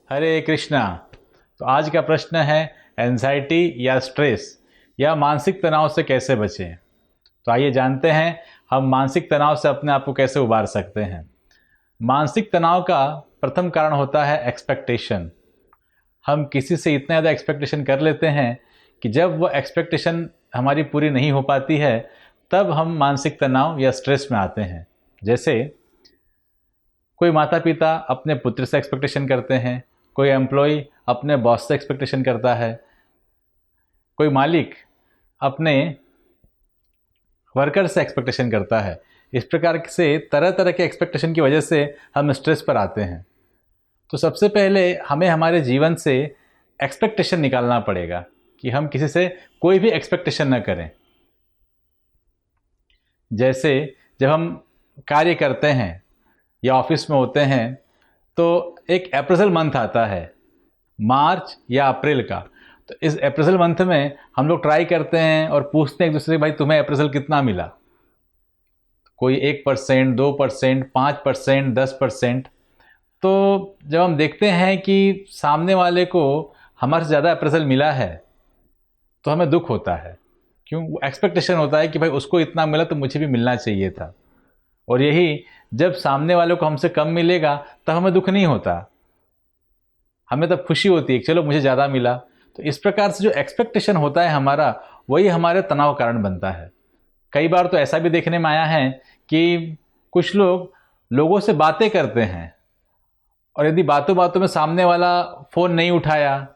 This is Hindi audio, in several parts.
हरे कृष्णा। तो आज का प्रश्न है एंजाइटी या स्ट्रेस या मानसिक तनाव से कैसे बचें। तो आइए जानते हैं हम मानसिक तनाव से अपने आप को कैसे उबार सकते हैं। मानसिक तनाव का प्रथम कारण होता है एक्सपेक्टेशन। हम किसी से इतना ज़्यादा एक्सपेक्टेशन कर लेते हैं कि जब वो एक्सपेक्टेशन हमारी पूरी नहीं हो पाती है तब हम मानसिक तनाव या स्ट्रेस में आते हैं। जैसे कोई माता पिता अपने पुत्र से एक्सपेक्टेशन करते हैं, कोई एम्प्लॉय अपने बॉस से एक्सपेक्टेशन करता है, कोई मालिक अपने वर्कर से एक्सपेक्टेशन करता है। इस प्रकार से तरह तरह के एक्सपेक्टेशन की वजह से हम स्ट्रेस पर आते हैं। तो सबसे पहले हमें हमारे जीवन से एक्सपेक्टेशन निकालना पड़ेगा कि हम किसी से कोई भी एक्सपेक्टेशन न करें। जैसे जब हम कार्य करते हैं या ऑफिस में होते हैं तो एक अप्रैल मंथ आता है, मार्च या अप्रैल का। तो इस अप्रैल मंथ में हम लोग ट्राई करते हैं और पूछते हैं एक दूसरे से, भाई तुम्हें अप्रैल कितना मिला। कोई 1%, 2%, 5%, 10%। तो जब हम देखते हैं कि सामने वाले को हमारे से ज़्यादा अप्रैल मिला है तो हमें दुख होता है। क्यों? वो एक्सपेक्टेशन होता है कि भाई उसको इतना मिला तो मुझे भी मिलना चाहिए था। और यही जब सामने वालों को हमसे कम मिलेगा तब हमें दुख नहीं होता, हमें तब खुशी होती है कि चलो मुझे ज़्यादा मिला। तो इस प्रकार से जो एक्सपेक्टेशन होता है हमारा, वही हमारे तनाव कारण बनता है। कई बार तो ऐसा भी देखने में आया है कि कुछ लोग लोगों से बातें करते हैं और यदि बातों बातों में सामने वाला फ़ोन नहीं उठाया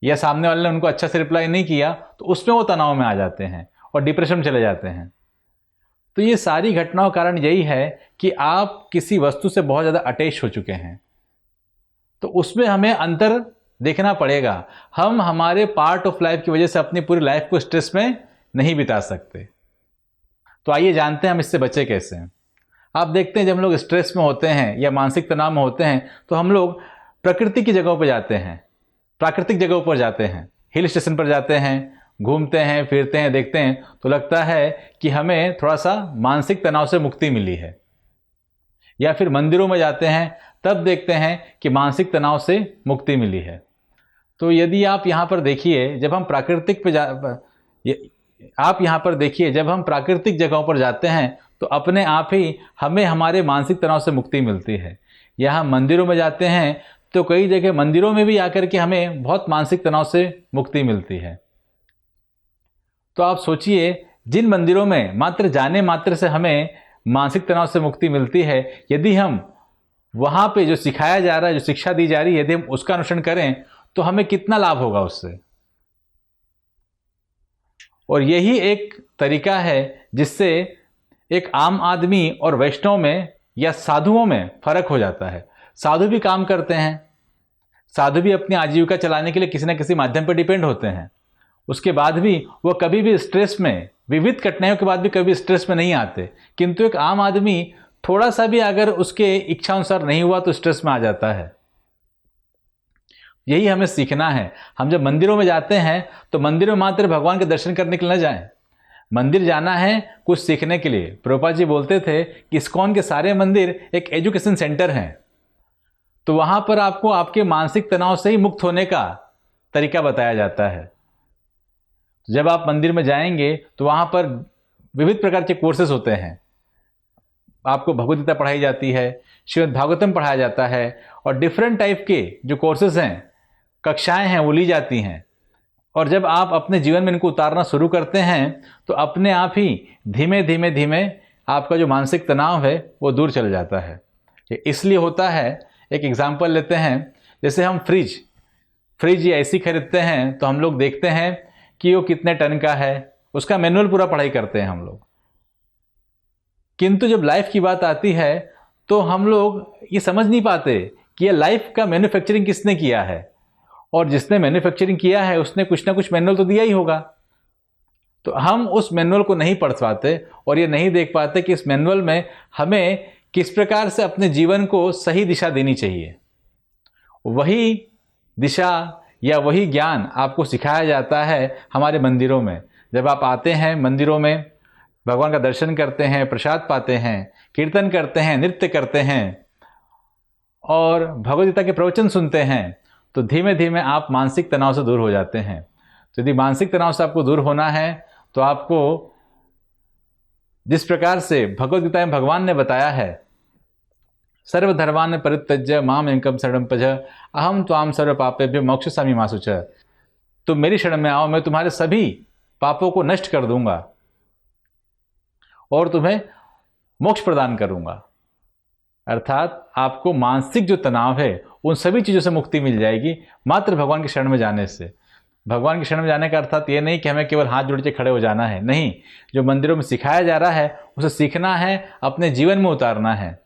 या सामने वाले ने उनको अच्छा से रिप्लाई नहीं किया तो उसमें वो तनाव में आ जाते हैं और डिप्रेशन में चले जाते हैं। तो ये सारी घटनाओं का कारण यही है कि आप किसी वस्तु से बहुत ज़्यादा अटैच हो चुके हैं। तो उसमें हमें अंतर देखना पड़ेगा। हम हमारे पार्ट ऑफ लाइफ की वजह से अपनी पूरी लाइफ को स्ट्रेस में नहीं बिता सकते। तो आइए जानते हैं हम इससे बचे कैसे। आप देखते हैं जब हम लोग स्ट्रेस में होते हैं या मानसिक तनाव में होते हैं तो हम लोग प्रकृति की जगहों पर जाते हैं, प्राकृतिक जगहों पर जाते हैं, हिल स्टेशन पर जाते हैं, घूमते हैं, फिरते हैं, देखते हैं तो लगता है कि हमें थोड़ा सा मानसिक तनाव से मुक्ति मिली है। या फिर मंदिरों में जाते हैं तब देखते हैं कि मानसिक तनाव से मुक्ति मिली है। तो यदि आप यहाँ पर देखिए, जब हम प्राकृतिक पे आप यहाँ पर देखिए जब हम प्राकृतिक जगहों पर जाते हैं तो अपने आप ही हमें हमारे मानसिक तनाव से मुक्ति मिलती है। या हम मंदिरों में जाते हैं तो कई जगह मंदिरों में भी आकर के हमें बहुत मानसिक तनाव से मुक्ति मिलती है। तो आप सोचिए, जिन मंदिरों में मात्र जाने मात्र से हमें मानसिक तनाव से मुक्ति मिलती है, यदि हम वहाँ पे जो सिखाया जा रहा है, जो शिक्षा दी जा रही है, यदि हम उसका अनुसरण करें तो हमें कितना लाभ होगा उससे। और यही एक तरीका है जिससे एक आम आदमी और वैष्णव में या साधुओं में फर्क हो जाता है। साधु भी काम करते हैं, साधु भी अपनी आजीविका चलाने के लिए किसी न किसी माध्यम पर डिपेंड होते हैं। उसके बाद भी वो कभी भी स्ट्रेस में, विविध कठिनाइयों के बाद भी कभी स्ट्रेस में नहीं आते। किंतु एक आम आदमी थोड़ा सा भी अगर उसके इच्छा अनुसार नहीं हुआ तो स्ट्रेस में आ जाता है। यही हमें सीखना है। हम जब मंदिरों में जाते हैं तो मंदिर में मात्र भगवान के दर्शन करने के लिए न जाएं। मंदिर जाना है कुछ सीखने के लिए। प्रभुपाद जी बोलते थे कि इस्कॉन के सारे मंदिर एक एजुकेशन सेंटर हैं। तो वहां पर आपको आपके मानसिक तनाव से ही मुक्त होने का तरीका बताया जाता है। जब आप मंदिर में जाएंगे तो वहां पर विविध प्रकार के कोर्सेज होते हैं। आपको भगवद गीता पढ़ाई जाती है, श्रीमद् भागवतम पढ़ाया जाता है और डिफरेंट टाइप के जो कोर्सेज हैं, कक्षाएं हैं, वो ली जाती हैं। और जब आप अपने जीवन में इनको उतारना शुरू करते हैं तो अपने आप ही धीमे धीमे धीमे आपका जो मानसिक तनाव है वो दूर चल जाता है। ये इसलिए होता है, एक एग्जाम्पल लेते हैं। जैसे हम फ्रिज या एसी खरीदते हैं तो हम लोग देखते हैं कि वो कितने टन का है, उसका मैनुअल पूरा पढ़ाई करते हैं हम लोग। किंतु जब लाइफ की बात आती है तो हम लोग ये समझ नहीं पाते कि ये लाइफ का मैन्युफैक्चरिंग किसने किया है, और जिसने मैन्युफैक्चरिंग किया है उसने कुछ ना कुछ मैनुअल तो दिया ही होगा। तो हम उस मैनुअल को नहीं पढ़ पाते और ये नहीं देख पाते कि इस मैनुअल में हमें किस प्रकार से अपने जीवन को सही दिशा देनी चाहिए। वही दिशा या वही ज्ञान आपको सिखाया जाता है हमारे मंदिरों में। जब आप आते हैं मंदिरों में, भगवान का दर्शन करते हैं, प्रसाद पाते हैं, कीर्तन करते हैं, नृत्य करते हैं और भगवद गीता के प्रवचन सुनते हैं तो धीमे धीमे आप मानसिक तनाव से दूर हो जाते हैं। तो यदि मानसिक तनाव से आपको दूर होना है तो आपको जिस प्रकार से भगवद गीता में भगवान ने बताया है, सर्वधर्मान् परित्यज्य माम एकं शरणं व्रज अहम त्वां सर्व पापेभ्यो मोक्षयिष्यामि मा शुचः। तुम मेरी शरण में आओ, मैं तुम्हारे सभी पापों को नष्ट कर दूंगा और तुम्हें मोक्ष प्रदान करूंगा। अर्थात आपको मानसिक जो तनाव है उन सभी चीज़ों से मुक्ति मिल जाएगी मात्र भगवान की शरण में जाने से। भगवान की शरण में जाने का अर्थात ये नहीं कि हमें केवल हाथ जोड़ के खड़े हो जाना है, नहीं, जो मंदिरों में सिखाया जा रहा है उसे सीखना है, अपने जीवन में उतारना है।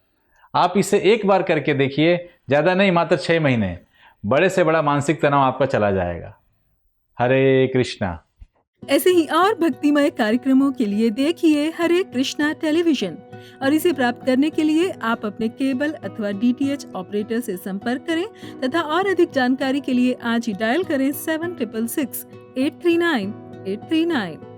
आप इसे एक बार करके देखिए, ज़्यादा नहीं, मात्र 6 महीने, बड़े से बड़ा मानसिक तनाव आपका चला जाएगा। हरे कृष्णा। ऐसे ही और भक्तिमय कार्यक्रमों के लिए देखिए हरे कृष्णा टेलीविजन, और इसे प्राप्त करने के लिए आप अपने केबल अथवा DTH ऑपरेटर से संपर्क करें तथा और अधिक जानकारी के लिए आज ही डायल करें 7666 839 839।